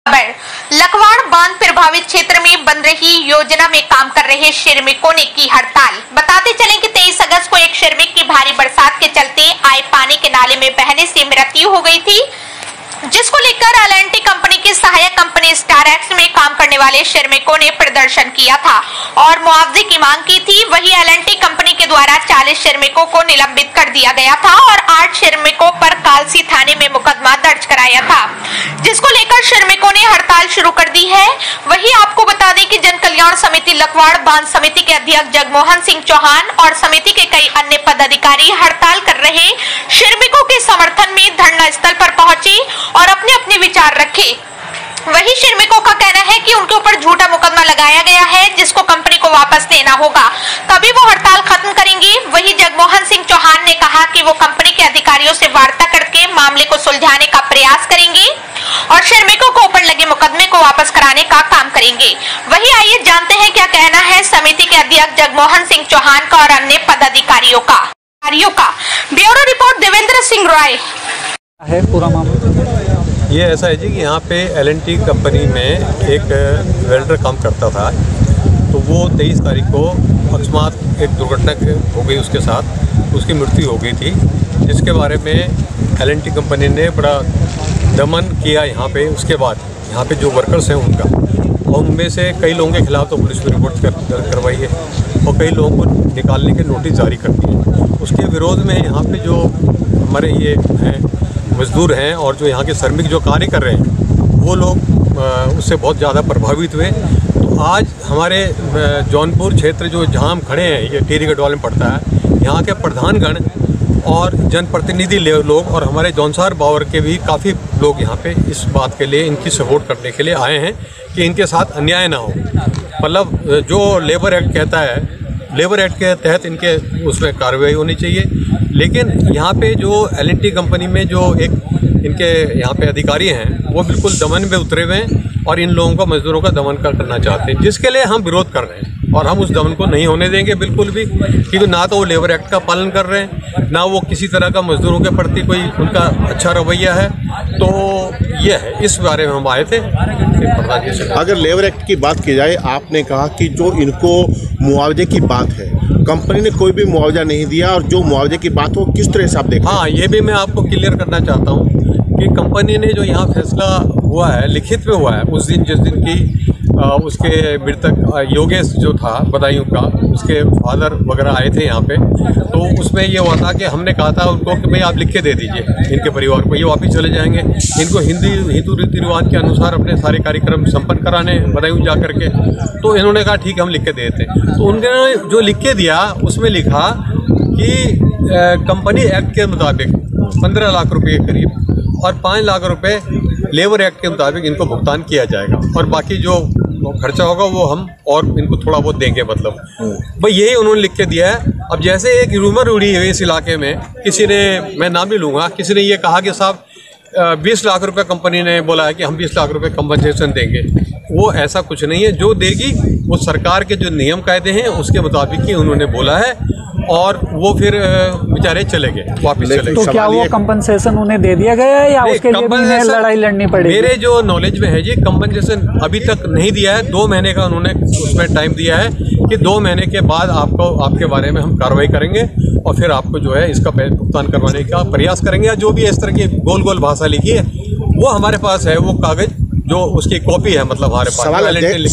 लखवाड़ बांध प्रभावित क्षेत्र में बन रही योजना में काम कर रहे श्रमिकों ने की हड़ताल। बताते चलें कि 23 अगस्त को एक श्रमिक की भारी बरसात के चलते आए पानी के नाले में बहने से मृत्यु हो गई थी, जिसको लेकर एल&टी कंपनी की सहायक कंपनी स्टारएक्स में काम करने वाले श्रमिकों ने प्रदर्शन किया था और मुआवजे की मांग की थी। वहीं एल&टी कंपनी के द्वारा 40 श्रमिकों को निलंबित कर दिया गया था और 8 श्रमिकों पर कालसी थाने में मुकदमा दर्ज कराया था, जिसको लेकर श्रमिकों ने हड़ताल शुरू कर दी है। वहीं आपको बता दें कि जन कल्याण समिति लखवाड़ बांध समिति के अध्यक्ष जगमोहन सिंह चौहान और समिति के कई अन्य पदाधिकारी हड़ताल कर रहे श्रमिकों के समर्थन में धरना स्थल पर पहुंचे और अपने अपने विचार रखे। वही श्रमिकों का कहना है कि उनके ऊपर झूठा मुकदमा लगाया गया है, जिसको कंपनी को वापस देना होगा, तभी वो हड़ताल खत्म करेंगे। वही जगमोहन सिंह चौहान ने कहा कि वो कंपनी के अधिकारियों से वार्ता करके मामले को सुलझाने का प्रयास करेंगे और श्रमिकों को ऊपर लगे मुकदमे को वापस कराने का काम करेंगे। वही आइए जानते हैं क्या कहना है समिति के अध्यक्ष जगमोहन सिंह चौहान का और अन्य पदाधिकारियों का। ब्यूरो रिपोर्ट देवेंद्र सिंह राय। है पूरा मामला ये ऐसा है जी कि यहाँ पे एल&टी कंपनी में एक वेल्डर काम करता था, तो वो 23 तारीख को अकस्मात एक दुर्घटना हो गई, उसके साथ उसकी मृत्यु हो गई थी, जिसके बारे में एल&टी कंपनी ने बड़ा दमन किया यहाँ पे। उसके बाद यहाँ पे जो वर्कर्स हैं उनका, और उनमें से कई लोगों के खिलाफ तो पुलिस में रिपोर्ट करवाई है और कई लोगों को निकालने के नोटिस जारी कर दिए। उसके विरोध में यहाँ पे जो हमारे ये हैं मजदूर हैं और जो यहाँ के श्रमिक जो कार्य कर रहे हैं वो लोग उससे बहुत ज़्यादा प्रभावित हुए। तो आज हमारे जौनपुर क्षेत्र जो जहाँ हम खड़े हैं, ये टिहरी गढ़वाल में पड़ता है, यहाँ के प्रधानगण और जनप्रतिनिधि लोग और हमारे जौनसार बावर के भी काफ़ी लोग यहाँ पे इस बात के लिए इनकी सपोर्ट करने के लिए आए हैं कि इनके साथ अन्याय ना हो। मतलब जो लेबर एक्ट कहता है, लेबर एक्ट के तहत इनके उसमें कार्रवाई होनी चाहिए। लेकिन यहाँ पे जो एल&टी कंपनी में जो एक इनके यहाँ पे अधिकारी हैं वो बिल्कुल दमन में उतरे हुए हैं और इन लोगों को, मजदूरों का दमन करना चाहते हैं, जिसके लिए हम विरोध कर रहे हैं और हम उस दमन को नहीं होने देंगे बिल्कुल भी, क्योंकि ना तो वो लेबर एक्ट का पालन कर रहे हैं, ना वो किसी तरह का मजदूरों के प्रति कोई उनका अच्छा रवैया है। तो ये है, इस बारे में हम आए थे। अगर लेबर एक्ट की बात की जाए, आपने कहा कि जो इनको मुआवजे की बात है, कंपनी ने कोई भी मुआवजा नहीं दिया और जो मुआवजे की बात हो किस तरह से आप देखते हैं? हाँ, ये भी मैं आपको क्लियर करना चाहता हूँ कि कंपनी ने जो यहाँ फैसला हुआ है, लिखित में हुआ है, उस दिन जिस दिन की उसके मृतक योगेश जो था बदायूं का, उसके फादर वगैरह आए थे यहाँ पे, तो उसमें ये हुआ था कि हमने कहा था उनको कि भाई आप लिख के दे दीजिए इनके परिवार को, ये वापस चले जाएंगे, इनको हिंदू रीति रिवाज के अनुसार अपने सारे कार्यक्रम संपन्न कराने बदायूं जा करके। तो इन्होंने कहा ठीक है हम लिख के देते हैं। तो उन्होंने जो लिख के दिया उसमें लिखा कि कंपनी एक्ट के मुताबिक 15 लाख रुपये के करीब और 5 लाख रुपए लेबर एक्ट के मुताबिक इनको भुगतान किया जाएगा और बाकी जो खर्चा होगा वो हम और इनको थोड़ा बहुत देंगे। मतलब भाई यही उन्होंने लिख के दिया है। अब जैसे एक रूमर उड़ी है इस इलाके में, किसी ने, मैं नाम नहीं लूँगा, किसी ने ये कहा कि साहब 20 लाख रुपए कंपनी ने बोला है कि हम 20 लाख रुपए कंपनसेशन देंगे। वो ऐसा कुछ नहीं है, जो देगी वो सरकार के जो नियम कायदे हैं उसके मुताबिक ही उन्होंने बोला है और वो फिर बेचारे चले गए, वापस चले गए। तो क्या वो कंपनसेशन उन्हें दे दिया गया है या उसके लिए भी लड़ाई लड़नी पड़ेगी? मेरे जो नॉलेज में है जी, कंपनसेशन अभी तक नहीं दिया है। 2 महीने का उन्होंने उसमें टाइम दिया है कि 2 महीने के बाद आपको, आपके बारे में हम कार्रवाई करेंगे और फिर आपको जो है इसका भुगतान करवाने का प्रयास करेंगे। या जो भी इस तरह की गोल गोल भाषा लिखी है वो हमारे पास है, वो कागज जो उसकी कॉपी है, मतलब हमारे पास।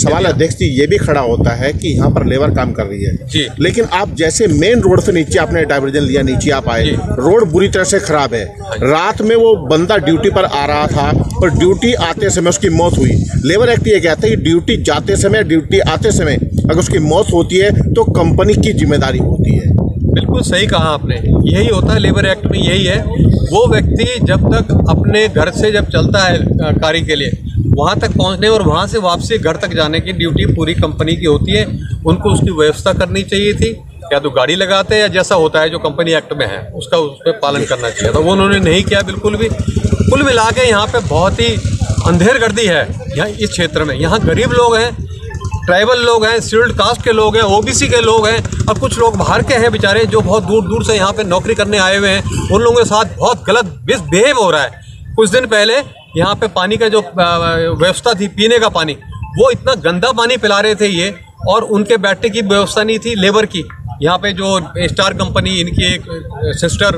सवाल अध्यक्ष जी ये भी खड़ा होता है कि यहाँ पर लेबर काम कर रही है जी, लेकिन आप जैसे मेन रोड से नीचे आपने डाइवर्जन लिया, नीचे आप आए, रोड बुरी तरह से खराब है। रात में वो बंदा ड्यूटी पर आ रहा था और ड्यूटी आते समय उसकी मौत हुई। लेबर एक्ट ये कहता है कि ड्यूटी जाते समय, ड्यूटी आते समय अगर उसकी मौत होती है तो कंपनी की जिम्मेदारी होती है। बिल्कुल सही कहा आपने, यही होता है लेबर एक्ट में, यही है। वो व्यक्ति जब तक अपने घर से जब चलता है कार्य के लिए, वहाँ तक पहुँचने और वहाँ से वापसी घर तक जाने की ड्यूटी पूरी कंपनी की होती है। उनको उसकी व्यवस्था करनी चाहिए थी, या तो गाड़ी लगाते हैं या जैसा होता है जो कंपनी एक्ट में है उसका उस पर पालन करना चाहिए था, वो उन्होंने नहीं किया बिल्कुल भी। कुल मिला के यहाँ पे बहुत ही अंधेरगर्दी है यहाँ इस क्षेत्र में। यहाँ गरीब लोग हैं, ट्राइबल लोग हैं, शेड्यूल्ड कास्ट के लोग हैं, ओबीसी के लोग हैं और कुछ लोग बाहर के हैं बेचारे जो बहुत दूर दूर से यहाँ पे नौकरी करने आए हुए हैं। उन लोगों के साथ बहुत गलत मिसबिहेव हो रहा है। कुछ दिन पहले यहाँ पे पानी का जो व्यवस्था थी पीने का पानी, वो इतना गंदा पानी पिला रहे थे ये, और उनके बैठने की व्यवस्था नहीं थी लेबर की। यहाँ पे जो स्टार कंपनी, इनकी एक सिस्टर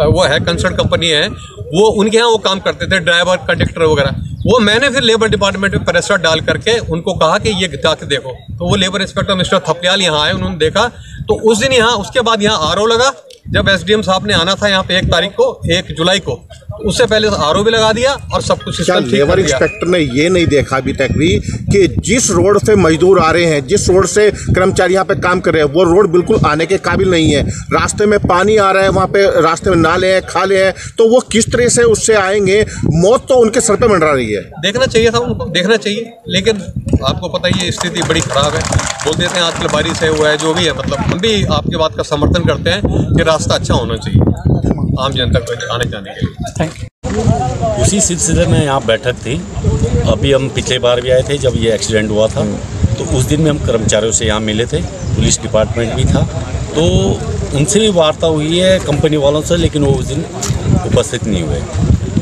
वो है, कंसर्न कंपनी है, वो उनके यहाँ वो काम करते थे, ड्राइवर, कंडक्टर वगैरह। वो मैंने फिर लेबर डिपार्टमेंट में प्रेशर डाल करके उनको कहा कि ये जाके देखो, तो वो लेबर इंस्पेक्टर मिस्टर थपलियाल यहाँ आए, उन्होंने देखा। तो उस दिन यहाँ, उसके बाद यहाँ आरओ लगा। जब एसडीएम साहब ने आना था यहाँ पे 1 तारीख को, 1 जुलाई को, उससे पहले आरओ भी लगा दिया और सब कुछ सिस्टम ठीक कर दिया। लेबर इंस्पेक्टर ने ये नहीं देखा अभी तक भी कि जिस रोड से मजदूर आ रहे हैं, जिस रोड से कर्मचारी यहाँ पे काम कर रहे हैं, वो रोड बिल्कुल आने के काबिल नहीं है। रास्ते में पानी आ रहा है, वहाँ पे रास्ते में नाले हैं, खाले हैं, तो वो किस तरह से उससे आएंगे? मौत तो उनके सर पे मंडरा रही है। देखना चाहिए था उनको, देखना चाहिए, लेकिन आपको पता ही है स्थिति बड़ी खराब है। बोल देते हैं आजकल बारिश है, हुआ है, जो भी है, मतलब हम भी आपकी बात का समर्थन करते हैं कि रास्ता अच्छा होना चाहिए आम जनता को आने जाने के लिए। उसी सिलसिले में यहाँ बैठक थी। अभी हम पिछले बार भी आए थे जब ये एक्सीडेंट हुआ था, तो उस दिन में हम कर्मचारियों से यहाँ मिले थे, पुलिस डिपार्टमेंट भी था, तो उनसे भी वार्ता हुई है कंपनी वालों से, लेकिन वो उस दिन उपस्थित नहीं हुए।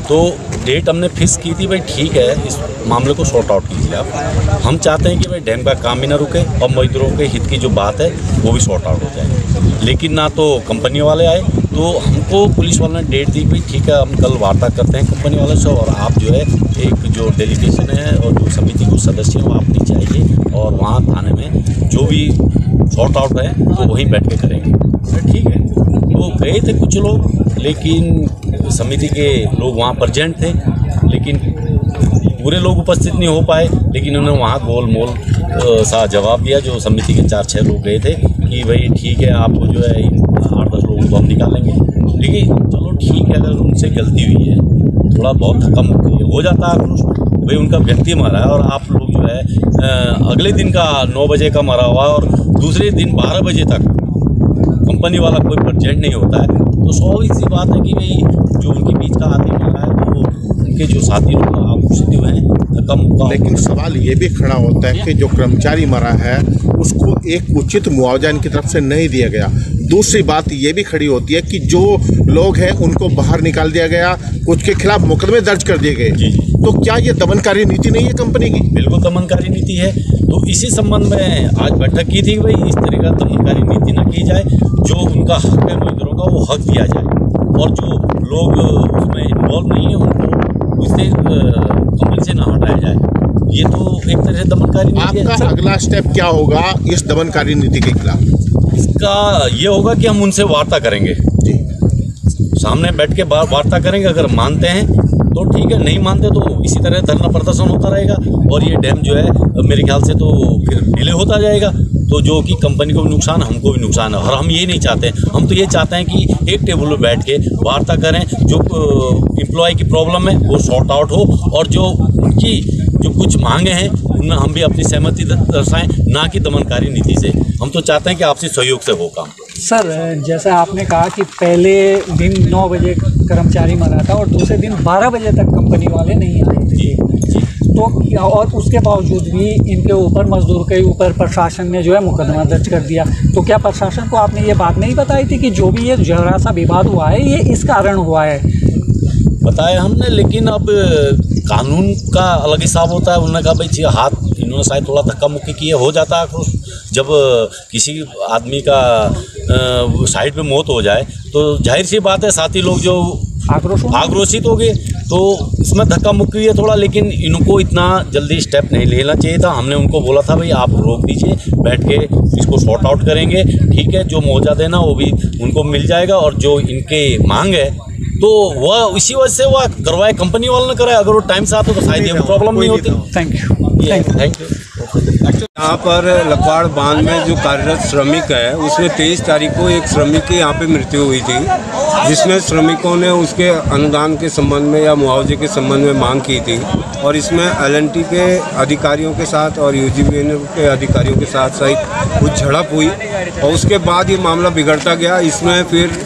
तो डेट हमने फिक्स की थी, भाई ठीक है, इस मामले को सॉर्ट आउट कीजिए आप। हम चाहते हैं कि भाई डैम का काम भी ना रुके और मजदूरों के हित की जो बात है वो भी सॉर्ट आउट हो जाए। लेकिन ना तो कंपनी वाले आए, तो हमको पुलिस वालों ने डेट दी, भाई ठीक है, हम कल वार्ता करते हैं कंपनी वालों से, और आप जो है एक जो डेलीगेशन है और जो समिति के सदस्य हैं वो आप नीचे आइए, और वहाँ थाने में जो भी सॉर्ट आउट है तो वहीं बैठ के करेंगे। ठीक है, तो गए थे कुछ लोग, लेकिन समिति के लोग वहाँ प्रेजेंट थे, लेकिन पूरे लोग उपस्थित नहीं हो पाए। लेकिन उन्होंने वहाँ गोल मोल सा जवाब दिया, जो समिति के 4-6 लोग गए थे, कि भाई ठीक है, आपको जो है 8-10 लोगों को हम निकालेंगे। लेकिन चलो ठीक है, अगर उनसे गलती हुई है, थोड़ा बहुत कम हो जाता है भाई, उनका व्यक्ति मरा है और आप लोग जो है अगले दिन का 9 बजे का मरा हुआ है और दूसरे दिन 12 बजे तक कंपनी वाला कोई प्रेजेंट नहीं होता है, तो स्वाभाविक सी बात है कि भाई जो उनके बीच का आदमी मिला है, तो उनके जो साथी लोग आक्रोशित हुए हैं कम। लेकिन सवाल ये भी खड़ा होता है कि जो कर्मचारी मरा है उसको एक उचित मुआवजा इनकी तरफ से नहीं दिया गया। दूसरी बात ये भी खड़ी होती है कि जो लोग हैं उनको बाहर निकाल दिया गया, कुछ के खिलाफ मुकदमे दर्ज कर दिए गए। तो क्या ये दमनकारी नीति नहीं है कंपनी की? बिल्कुल दमनकारी नीति है। तो इसी संबंध में आज बैठक की थी, भाई इस तरह का दमनकारी नीति न की जाए, जो उनका हक है मजदूरों का वो हक दिया जाए, और जो लोग उसमें इन्वॉल्व नहीं है उनको उससे कंपनी से ना हटाया जाए। ये तो एक तरह से दमनकारी नीति है। आपका अगला स्टेप क्या होगा इस दमनकारी नीति के खिलाफ? इसका ये होगा कि हम उनसे वार्ता करेंगे, सामने बैठ के वार्ता करेंगे। अगर मानते हैं तो ठीक है, नहीं मानते तो इसी तरह धरना प्रदर्शन होता रहेगा, और ये डैम जो है मेरे ख्याल से तो फिर डिले होता जाएगा, तो जो कि कंपनी को भी नुकसान, हमको भी नुकसान है। और हम ये नहीं चाहते, हम तो ये चाहते हैं कि एक टेबल पर बैठ के वार्ता करें, जो एम्प्लॉय की प्रॉब्लम है वो सॉर्ट आउट हो, और जो उनकी जो कुछ मांगे हैं उनमें हम भी अपनी सहमति दर्शाएं, ना कि दमनकारी नीति से। हम तो चाहते हैं कि आपसी सहयोग से हो काम। सर, जैसा आपने कहा कि पहले दिन 9 बजे कर्मचारी मरा था और दूसरे दिन 12 बजे तक कंपनी वाले नहीं आए थे, तो और उसके बावजूद भी इनके ऊपर, मजदूर के ऊपर प्रशासन ने जो है मुकदमा दर्ज कर दिया। तो क्या प्रशासन को आपने ये बात नहीं बताई थी कि जो भी ये जरा सा विवाद हुआ है ये इस कारण हुआ है? बताया हमने, लेकिन अब कानून का अलग हिसाब होता है। उन्होंने कहा भाई हाथ, इन्होंने शायद थोड़ा धक्का मुक्की किए, हो जाता है आक्रोश। जब किसी आदमी का साइड पे मौत हो जाए तो जाहिर सी बात है साथी लोग जो आक्रोशित हो गए, तो इसमें धक्का मुक्की है थोड़ा। लेकिन इनको इतना जल्दी स्टेप नहीं लेना चाहिए था। हमने उनको बोला था भाई आप रोक दीजिए, बैठ के इसको सॉर्ट आउट करेंगे, ठीक है, जो मुआवजा देना वो भी उनको मिल जाएगा, और जो इनके मांग है तो वह इसी वजह से वह करवाए, कंपनी वालों ने कराया। अगर वो टाइम से आता तो शायद ये प्रॉब्लम नहीं होती। Thank you. यहाँ पर लखवाड़ बांध में जो कार्यरत श्रमिक है, उसमें 23 तारीख को एक श्रमिक की यहाँ पे मृत्यु हुई थी, जिसमें श्रमिकों ने उसके अनुदान के संबंध में या मुआवजे के संबंध में मांग की थी। और इसमें LNT के अधिकारियों के साथ और UGVNL के अधिकारियों के साथ सहित कुछ झड़प हुई, और उसके बाद ये मामला बिगड़ता गया। इसमें फिर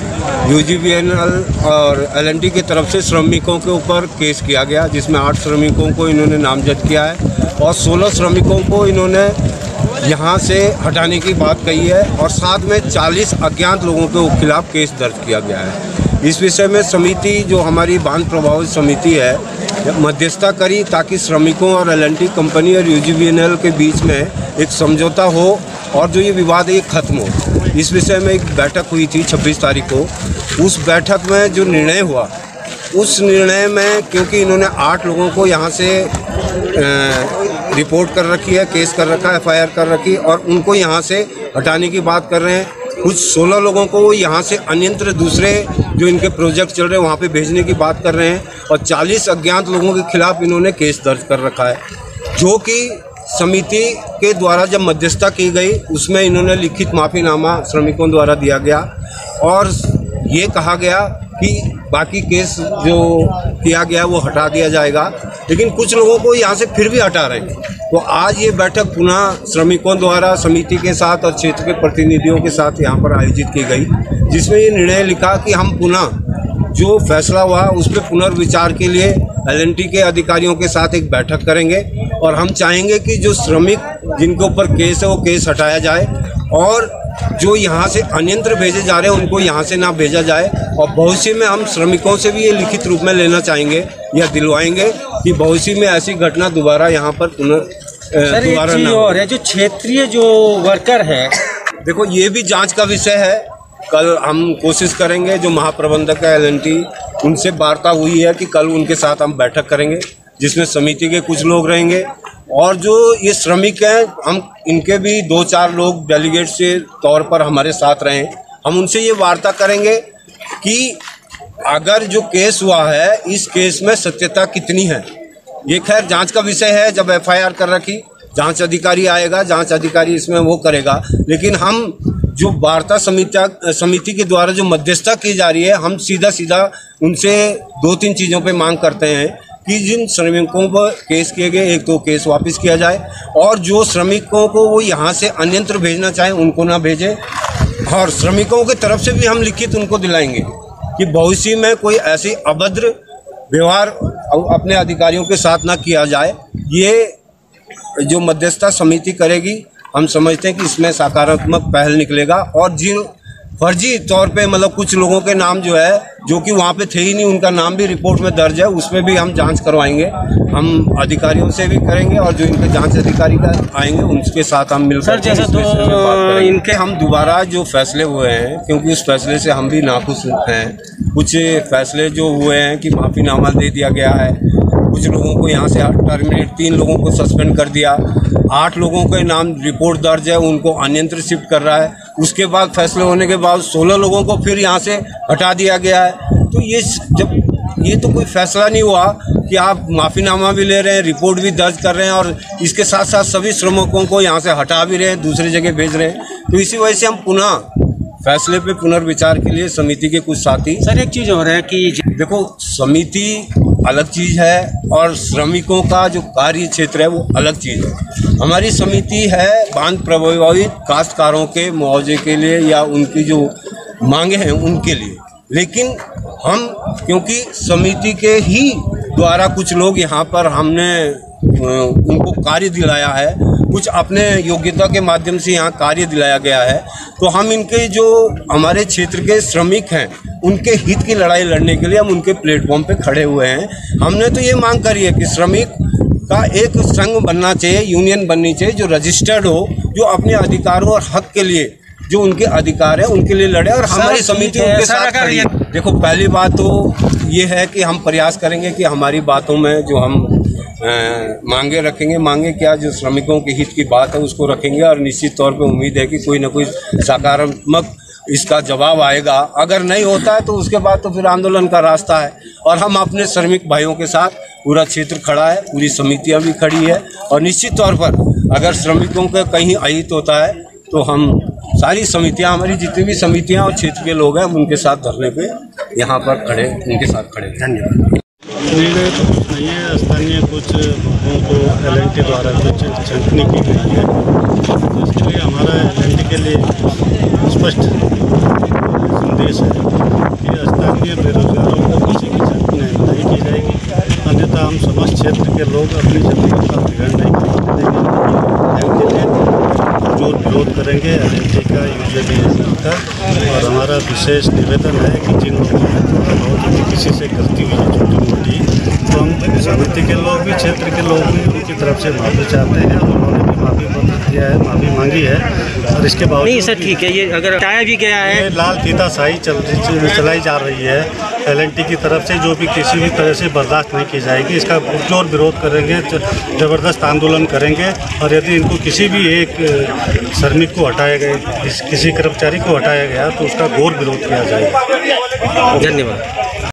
UGVNL और LNT की तरफ से श्रमिकों के ऊपर केस किया गया, जिसमें 8 श्रमिकों को इन्होंने नामजद किया है और 16 श्रमिकों को इन्होंने यहाँ से हटाने की बात कही है, और साथ में 40 अज्ञात लोगों के खिलाफ केस दर्ज किया गया है। इस विषय में समिति, जो हमारी बांध प्रभावित समिति है, मध्यस्थता करी ताकि श्रमिकों और एल&टी कंपनी और यूजीवीएनएल के बीच में एक समझौता हो और जो ये विवाद है ये खत्म हो। इस विषय में एक बैठक हुई थी 26 तारीख को। उस बैठक में जो निर्णय हुआ, उस निर्णय में क्योंकि इन्होंने 8 लोगों को यहाँ से रिपोर्ट कर रखी है, केस कर रखा है, एफआईआर कर रखी, और उनको यहाँ से हटाने की बात कर रहे हैं। कुछ 16 लोगों को यहाँ से अन्यत्र दूसरे जो इनके प्रोजेक्ट चल रहे हैं वहाँ पे भेजने की बात कर रहे हैं, और 40 अज्ञात लोगों के खिलाफ इन्होंने केस दर्ज कर रखा है, जो कि समिति के द्वारा जब मध्यस्थता की गई उसमें इन्होंने लिखित माफ़ीनामा श्रमिकों द्वारा दिया गया और ये कहा गया कि बाकी केस जो किया गया वो हटा दिया जाएगा, लेकिन कुछ लोगों को यहाँ से फिर भी हटा रहे हैं। तो आज ये बैठक पुनः श्रमिकों द्वारा समिति के साथ और क्षेत्र के प्रतिनिधियों के साथ यहाँ पर आयोजित की गई, जिसमें ये निर्णय लिखा कि हम पुनः जो फैसला हुआ उस पर पुनर्विचार के लिए एल&टी के अधिकारियों के साथ एक बैठक करेंगे और हम चाहेंगे कि जो श्रमिक जिनके ऊपर केस है वो केस हटाया जाए और जो यहाँ से अन्यत्र भेजे जा रहे हैं उनको यहाँ से ना भेजा जाए। और भविष्य में हम श्रमिकों से भी ये लिखित रूप में लेना चाहेंगे या दिलवाएंगे कि भविष्य में ऐसी घटना दोबारा यहाँ पर दोबारा ना हो। और है जो क्षेत्रीय जो वर्कर है, देखो ये भी जांच का विषय है। कल हम कोशिश करेंगे, जो महाप्रबंधक है एल&टी उनसे वार्ता हुई है कि कल उनके साथ हम बैठक करेंगे जिसमें समिति के कुछ लोग रहेंगे और जो ये श्रमिक हैं हम इनके भी 2-4 लोग डेलीगेट से तौर पर हमारे साथ रहें। हम उनसे ये वार्ता करेंगे कि अगर जो केस हुआ है इस केस में सत्यता कितनी है। ये खैर जांच का विषय है, जब एफआईआर कर रखी जांच अधिकारी आएगा, जांच अधिकारी इसमें वो करेगा, लेकिन हम जो वार्ता समिति के द्वारा जो मध्यस्थता की जा रही है, हम सीधा उनसे 2-3 चीज़ों पे मांग करते हैं कि जिन श्रमिकों पर केस किए गए एक तो केस वापस किया जाए और जो श्रमिकों को वो यहाँ से अन्यत्र भेजना चाहें उनको ना भेजे, और श्रमिकों की तरफ से भी हम लिखित उनको दिलाएंगे कि भविष्य में कोई ऐसी अभद्र व्यवहार अपने अधिकारियों के साथ ना किया जाए। ये जो मध्यस्थता समिति करेगी हम समझते हैं कि इसमें सकारात्मक पहल निकलेगा और जिन फर्जी तौर पे मतलब कुछ लोगों के नाम जो है जो कि वहाँ पे थे ही नहीं, उनका नाम भी रिपोर्ट में दर्ज है, उसमें भी हम जांच करवाएंगे। हम अधिकारियों से भी करेंगे और जो इनके जांच अधिकारी का आएंगे उनके साथ हम मिलकर जैसे तो इनके हम दोबारा जो फैसले हुए हैं, क्योंकि उस फैसले से हम भी नाखुश हैं, कुछ फैसले जो हुए हैं कि माफ़ीनामा दे दिया गया है, कुछ लोगों को यहाँ से टर्मिनेट, 3 लोगों को सस्पेंड कर दिया, 8 लोगों के नाम रिपोर्ट दर्ज है उनको अन्यत्र शिफ्ट कर रहा है, उसके बाद फैसले होने के बाद 16 लोगों को फिर यहाँ से हटा दिया गया है। तो ये जब ये तो कोई फैसला नहीं हुआ कि आप माफ़ीनामा भी ले रहे हैं, रिपोर्ट भी दर्ज कर रहे हैं और इसके साथ साथ सभी श्रमिकों को यहाँ से हटा भी रहे हैं, दूसरी जगह भेज रहे हैं। तो इसी वजह से हम पुनः फैसले पे पुनर्विचार के लिए समिति के कुछ साथी। सर एक चीज़ और है कि देखो समिति अलग चीज़ है और श्रमिकों का जो कार्य क्षेत्र है वो अलग चीज़ है। हमारी समिति है बांध प्रभावित काश्तकारों के मुआवजे के लिए या उनकी जो मांगे हैं उनके लिए, लेकिन हम क्योंकि समिति के ही द्वारा कुछ लोग यहाँ पर हमने उनको कार्य दिलाया है, कुछ अपने योग्यता के माध्यम से यहाँ कार्य दिलाया गया है, तो हम इनके जो हमारे क्षेत्र के श्रमिक हैं उनके हित की लड़ाई लड़ने के लिए हम उनके प्लेटफॉर्म पे खड़े हुए हैं। हमने तो ये मांग करी है कि श्रमिक का एक संघ बनना चाहिए, यूनियन बननी चाहिए जो रजिस्टर्ड हो, जो अपने अधिकारों और हक के लिए जो उनके अधिकार है उनके लिए लड़े और हमारी समिति उनके साथ खड़ी है। देखो पहली बात तो ये है कि हम प्रयास करेंगे कि हमारी बातों में जो हम मांगे रखेंगे, मांगे क्या जो श्रमिकों के हित की बात है उसको रखेंगे और निश्चित तौर पे उम्मीद है कि कोई ना कोई सकारात्मक इसका जवाब आएगा। अगर नहीं होता है तो उसके बाद तो फिर आंदोलन का रास्ता है और हम अपने श्रमिक भाइयों के साथ, पूरा क्षेत्र खड़ा है, पूरी समितियां भी खड़ी है और निश्चित तौर पर अगर श्रमिकों का कहीं अहित होता है तो हम सारी समितियां, हमारी जितनी भी समितियां और क्षेत्र के लोग हैं हम उनके साथ धरने पे यहाँ पर खड़े, उनके साथ खड़े। धन्यवाद। निर्णय तो कुछ नहीं है, स्थानीय कुछ लोगों को एल&टी द्वारा कुछ छंटनी की गई है, तो इसके लिए हमारा एल&टी के लिए स्पष्ट संदेश है कि स्थानीय बेरोजगारों को किसी की छंटनी नहीं की जाएगी, अन्यथा हम समस्त क्षेत्र के लोग अपनी ज़िंदगी का बिगाड़ नहीं करेंगे, जो विरोध करेंगे एल&टी का, यूजीवीएनएल का। और हमारा विशेष निवेदन है कि जिन लोगों ने थोड़ा बहुत किसी से गलती हुई है छोटी मोटी, तो हम समिति के लोग भी, क्षेत्र के लोग भी उनकी तरफ से माफ़ी चाहते हैं और उन्होंने भी माफ़ी पत्र दिया है, माफ़ी मांगी है। और इसके बावजूद नहीं सर ठीक है, ये अगर हटाया भी गया है ये लाल फीताशाही चलाई जा रही है LNT की तरफ से, जो भी किसी भी तरह से बर्दाश्त नहीं की जाएगी। इसका पुरजोर विरोध करेंगे, ज़बरदस्त आंदोलन करेंगे और यदि इनको किसी भी एक श्रमिक को हटाया गया, किसी कर्मचारी को हटाया गया तो उसका घोर विरोध किया जाएगा। धन्यवाद।